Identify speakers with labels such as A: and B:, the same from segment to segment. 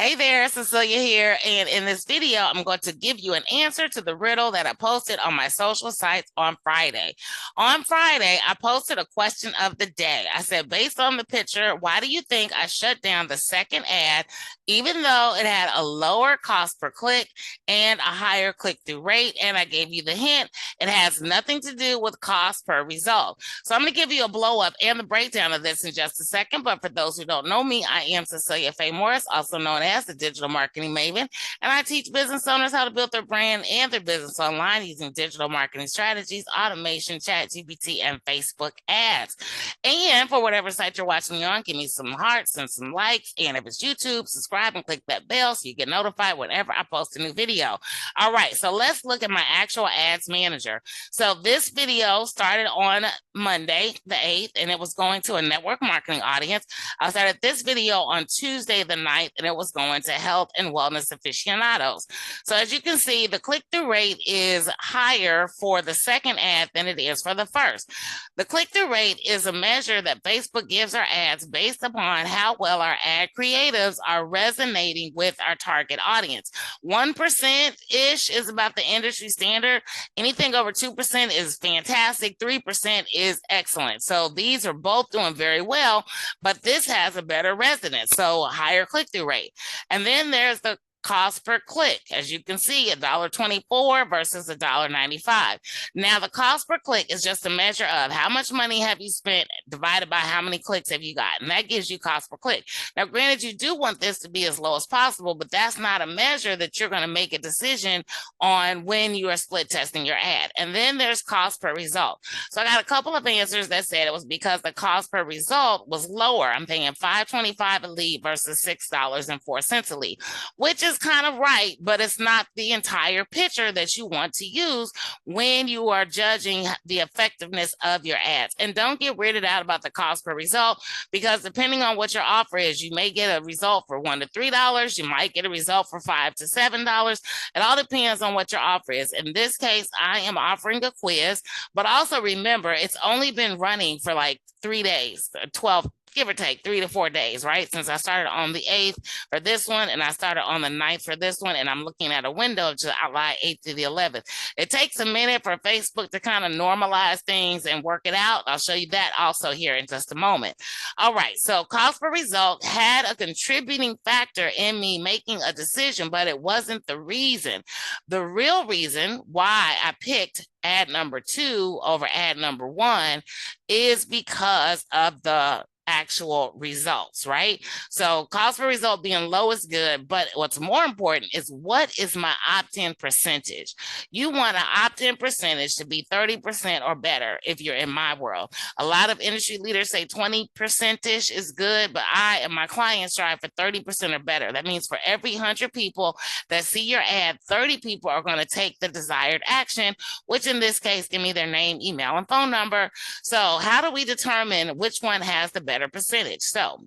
A: Hey there, Cecelia here, and in this video, I'm going to give you an answer to the riddle that I posted on my social sites on Friday. On Friday, I posted a question of the day. I said, based on the picture, why do you think I shut down the second ad, even though it had a lower cost per click and a higher click-through rate? And I gave you the hint, it has nothing to do with cost per result. So I'm going to give you a blow-up and the breakdown of this in just a second, but for those who don't know me, I am Cecelia Faye Morris, also known as the Digital Marketing Maven, and I teach business owners how to build their brand and their business online using digital marketing strategies, automation, chat GPT, and Facebook ads. And for whatever site you're watching me on, give me some hearts and some likes, and if it's YouTube, subscribe and click that bell so you get notified whenever I post a new video. All right, so let's look at my actual ads manager. So this video started on Monday, the 8th, and it was going to a network marketing audience. I started this video on Tuesday, the 9th, and it was going to health and wellness aficionados. So as you can see, the click-through rate is higher for the second ad than it is for the first. The click-through rate is a measure that Facebook gives our ads based upon how well our ad creatives are resonating with our target audience. 1%-ish is about the industry standard. Anything over 2% is fantastic. 3% is excellent. So these are both doing very well, but this has a better resonance, so a higher click-through rate. And then there's the cost per click. As you can see, $1.24 versus $1.95. Now, the cost per click is just a measure of how much money have you spent divided by how many clicks have you got, and that gives you cost per click. Now, granted, you do want this to be as low as possible, but that's not a measure that you're going to make a decision on when you are split testing your ad. And then there's cost per result. So I got a couple of answers that said it was because the cost per result was lower. I'm paying $5.25 a lead versus $6.04 a lead, which is kind of right, but it's not the entire picture that you want to use when you are judging the effectiveness of your ads. And don't get weirded out about the cost per result, because depending on what your offer is, you may get a result for $1 to $3. You might get a result for $5 to $7. It all depends on what your offer is. In this case, I am offering a quiz, but also remember, it's only been running for like 3 days, 12, give or take 3 to 4 days, right? Since I started on the 8th for this one, and I started on the 9th for this one, and I'm looking at a window of July 8th to the 11th. It takes a minute for Facebook to kind of normalize things and work it out. I'll show you that also here in just a moment. All right, so cost per result had a contributing factor in me making a decision, but it wasn't the reason. The real reason why I picked ad number 2 over ad number 1 is because of the actual results, right? So cost per result being low is good, but what's more important is what is my opt-in percentage? You want an opt-in percentage to be 30% or better if you're in my world. A lot of industry leaders say 20%-ish is good, but I and my clients strive for 30% or better. That means for every 100 people that see your ad, 30 people are going to take the desired action, which in this case, give me their name, email, and phone number. So how do we determine which one has the better percentage? So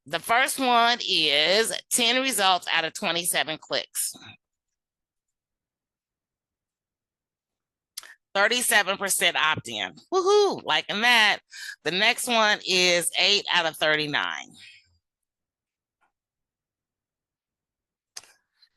A: the first one is 10 results out of 27 clicks. 37% opt-in. Woohoo, liking that. The next one is 8 out of 39.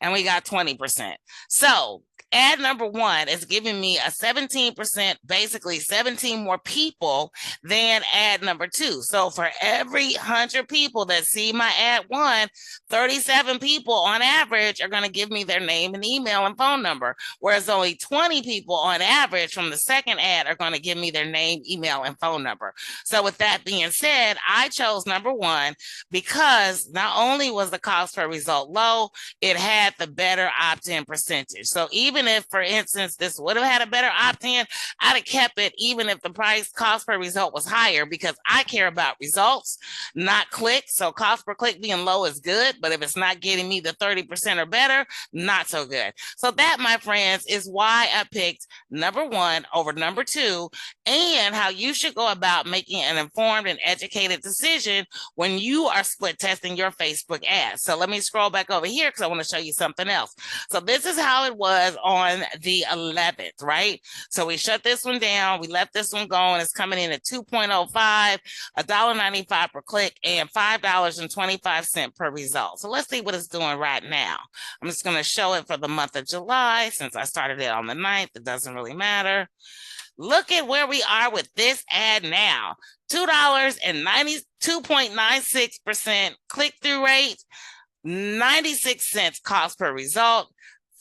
A: And we got 20%. So ad number 1 is giving me a 17%, basically 17 more people than ad number 2. So for every 100 people that see my ad 1, 37 people on average are going to give me their name and email and phone number, whereas only 20 people on average from the second ad are going to give me their name, email, and phone number. So with that being said, I chose number 1 because not only was the cost per result low, it had the better opt-in percentage. So even if, for instance, this would have had a better opt-in, I'd have kept it even if the price cost per result was higher, because I care about results, not clicks. So cost per click being low is good, but if it's not getting me the 30% or better, not so good. So that, my friends, is why I picked number 1 over number 2, and how you should go about making an informed and educated decision when you are split testing your Facebook ads. So let me scroll back over here because I want to show you something else. So this is how it was on on the 11th, right? So we shut this one down. We left this one going. It's coming in at 2.05, $1.95 per click, and $5.25 per result. So let's see what it's doing right now. I'm just going to show it for the month of July. Since I started it on the 9th, it doesn't really matter. Look at where we are with this ad now. $2.96% click-through rate, 96 cents cost per result,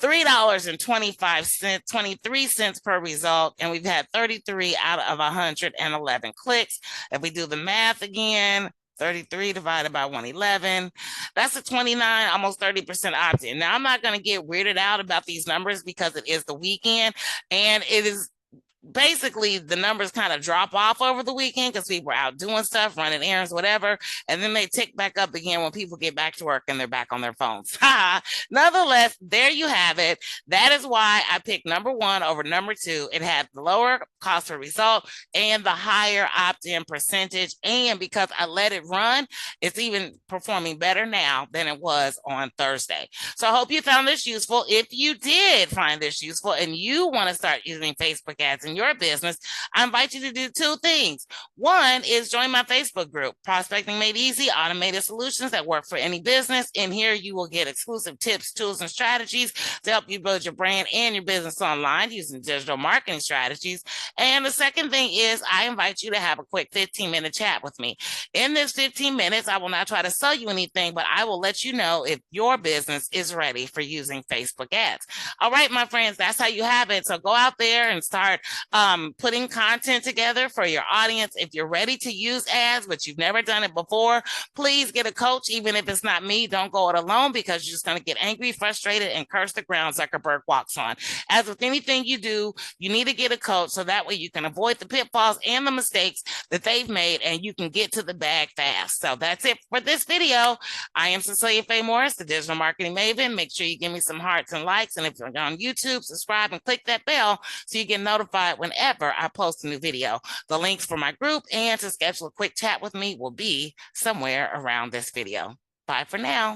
A: $3.25, 23 cents per result, and we've had 33 out of 111 clicks. If we do the math again, 33 divided by 111, that's a 29, almost 30% opt-in. Now, I'm not going to get weirded out about these numbers because it is the weekend, and it is basically the numbers kind of drop off over the weekend because people are out doing stuff, running errands, whatever, and then they tick back up again when people get back to work and they're back on their phones. Nonetheless, there you have it. That is why I picked number 1 over number 2. It had the lower cost per result and the higher opt-in percentage, and because I let it run, it's even performing better now than it was on Thursday. So I hope you found this useful. If you did find this useful and you want to start using Facebook ads in your business, I invite you to do 2 things. One is join my Facebook group, Prospecting Made Easy, Automated Solutions that work for any business. In here, you will get exclusive tips, tools, and strategies to help you build your brand and your business online using digital marketing strategies. And the second thing is I invite you to have a quick 15-minute chat with me. In this 15 minutes, I will not try to sell you anything, but I will let you know if your business is ready for using Facebook ads. All right, my friends, that's how you have it. So go out there and start putting content together for your audience. If you're ready to use ads, but you've never done it before, please get a coach. Even if it's not me, don't go it alone because you're just going to get angry, frustrated, and curse the ground Zuckerberg walks on. As with anything you do, you need to get a coach so that way you can avoid the pitfalls and the mistakes that they've made and you can get to the bag fast. So that's it for this video. I am Cecelia Faye Morris, the digital marketing maven. Make sure you give me some hearts and likes. And if you're on YouTube, subscribe and click that bell so you get notified whenever I post a new video. The links for my group and to schedule a quick chat with me will be somewhere around this video. Bye for now.